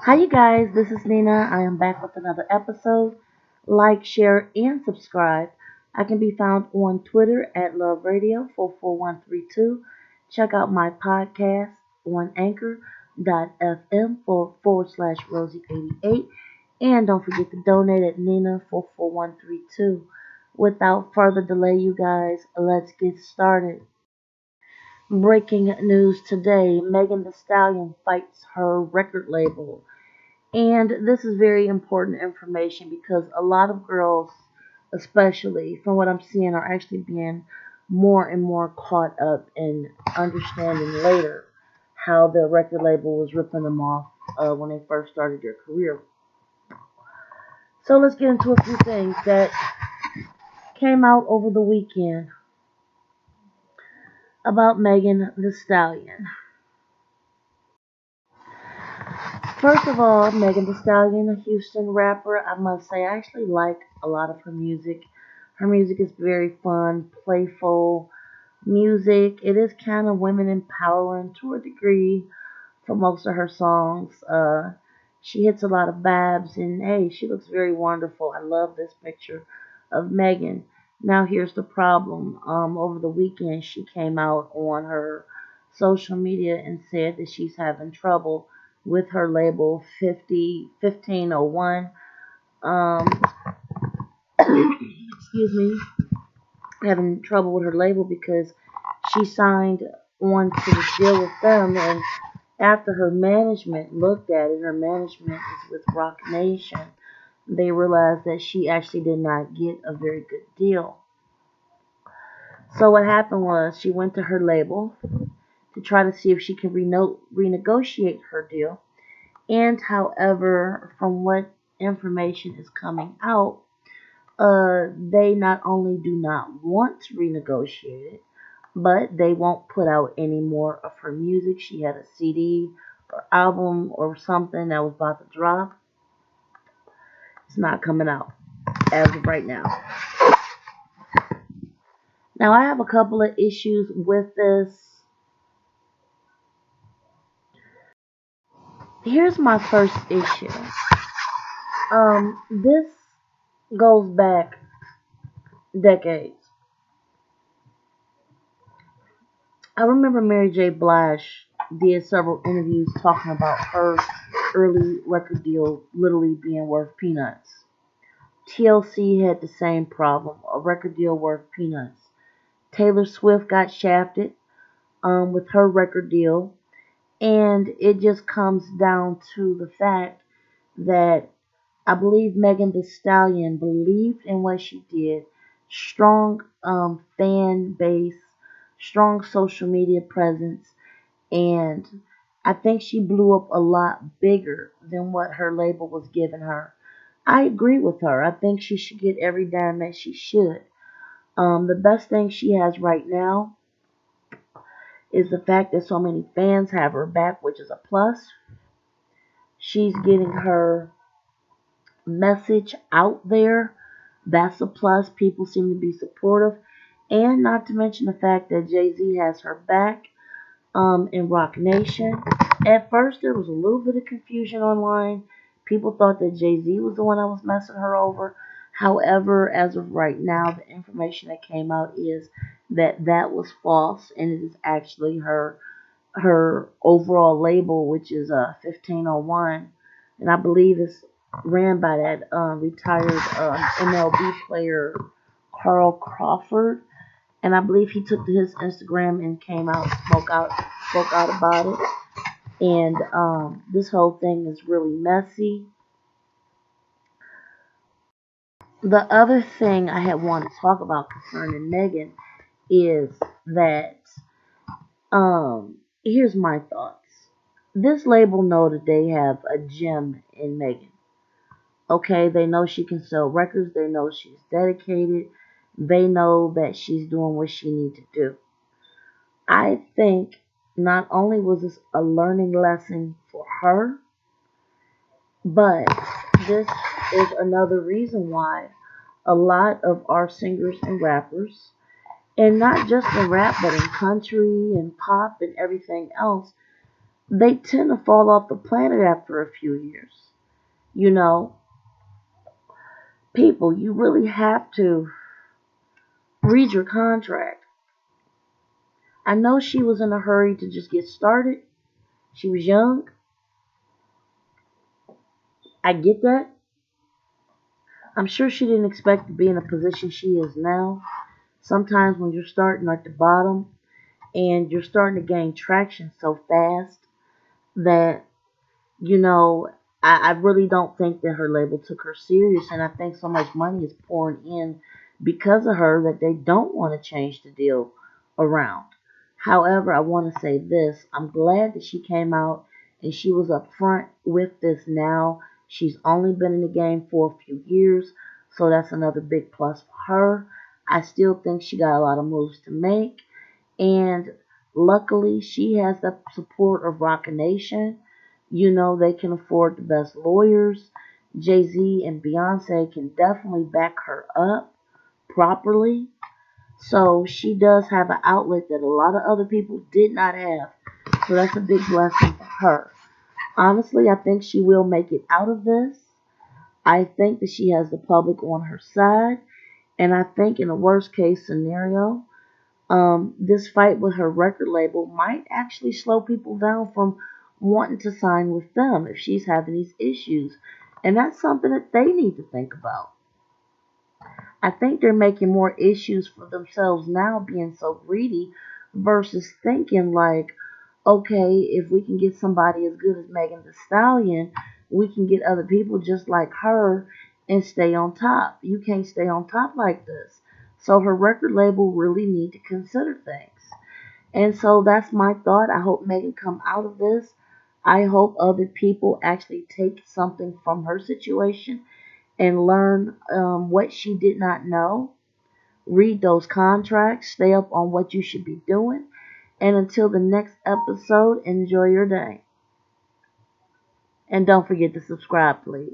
Hi, you guys. This is Nina. I am back with another episode. Like, share, and subscribe. I can be found on Twitter at Love Radio 44132. Check out my podcast on anchor.fm forward slash Rosie88. And don't forget to donate at Nina44132. Without further delay, you guys, let's get started. Breaking news today: Megan Thee Stallion fights her record label. And this is very important information because a lot of girls, especially from what I'm seeing, are actually being more and more caught up in understanding later how their record label was ripping them off when they first started their career. So let's get into a few things that came out over the weekend about Megan Thee Stallion. First of all, Megan Thee Stallion, a Houston rapper, I must say I actually like a lot of her music. Her music is very fun, playful music. It is kind of women empowering to a degree for most of her songs. She hits a lot of babs, and hey, she looks very wonderful. I love this picture of Megan. Now here's the problem. Over the weekend, she came out on her social media and said that she's having trouble with her label 1501. Um, excuse me, having trouble with her label because she signed on to the deal with them, and after her management looked at it, her management is with Roc Nation, they realized that she actually did not get a very good deal. So what happened was she went to her label to try to see if she can renegotiate her deal. And however, from what information is coming out, they not only do not want to renegotiate it, but they won't put out any more of her music. She had a CD or album or something that was about to drop. It's not coming out as of right now. Now, I have a couple of issues with this. Here's my first issue. This goes back decades. I remember Mary J. Blige did several interviews talking about her early record deal literally being worth peanuts. TLC had the same problem, a record deal worth peanuts. Taylor Swift got shafted with her record deal, and it just comes down to the fact that I believe Megan Thee Stallion believed in what she did. Strong fan base, strong social media presence, and I think she blew up a lot bigger than what her label was giving her. I agree with her. I think she should get every dime that she should. The best thing she has right now is the fact that so many fans have her back, which is a plus. She's getting her message out there. That's a plus. People seem to be supportive. And not to mention the fact that Jay-Z has her back in Roc Nation. At first, there was a little bit of confusion online. People thought that Jay-Z was the one that was messing her over. However, as of right now, the information that came out is that that was false, and it is actually her overall label, which is 1501, and I believe it's ran by that retired MLB player Carl Crawford, and I believe he took to his Instagram and came out, spoke out about it. And this whole thing is really messy. The other thing I had wanted to talk about concerning Megan is that here's my thoughts. This label know that they have a gem in Megan. Okay, they know she can sell records. They know she's dedicated. They know that she's doing what she needs to do. I think not only was this a learning lesson for her, but this is another reason why a lot of our singers and rappers, and not just in rap, but in country and pop and everything else, they tend to fall off the planet after a few years. You know, people, you really have to read your contract. I know she was in a hurry to just get started. She was young. I get that. I'm sure she didn't expect to be in a position she is now. Sometimes when you're starting at the bottom and you're starting to gain traction so fast that, you know, I really don't think that her label took her serious. And I think so much money is pouring in because of her that they don't want to change the deal around. However, I want to say this. I'm glad that she came out and she was upfront with this now. She's only been in the game for a few years, so that's another big plus for her. I still think she got a lot of moves to make, and luckily she has the support of Roc Nation. You know, they can afford the best lawyers. Jay-Z and Beyonce can definitely back her up properly. So she does have an outlet that a lot of other people did not have. So that's a big blessing for her. Honestly, I think she will make it out of this. I think that she has the public on her side. And I think in a worst case scenario, this fight with her record label might actually slow people down from wanting to sign with them if she's having these issues. And that's something that they need to think about. I think they're making more issues for themselves now, being so greedy, versus thinking like, okay, if we can get somebody as good as Megan Thee Stallion, we can get other people just like her and stay on top. You can't stay on top like this. So her record label really need to consider things. And so that's my thought. I hope Megan come out of this. I hope other people actually take something from her situation and learn what she did not know. Read those contracts, stay up on what you should be doing. And until the next episode, enjoy your day. And don't forget to subscribe, please.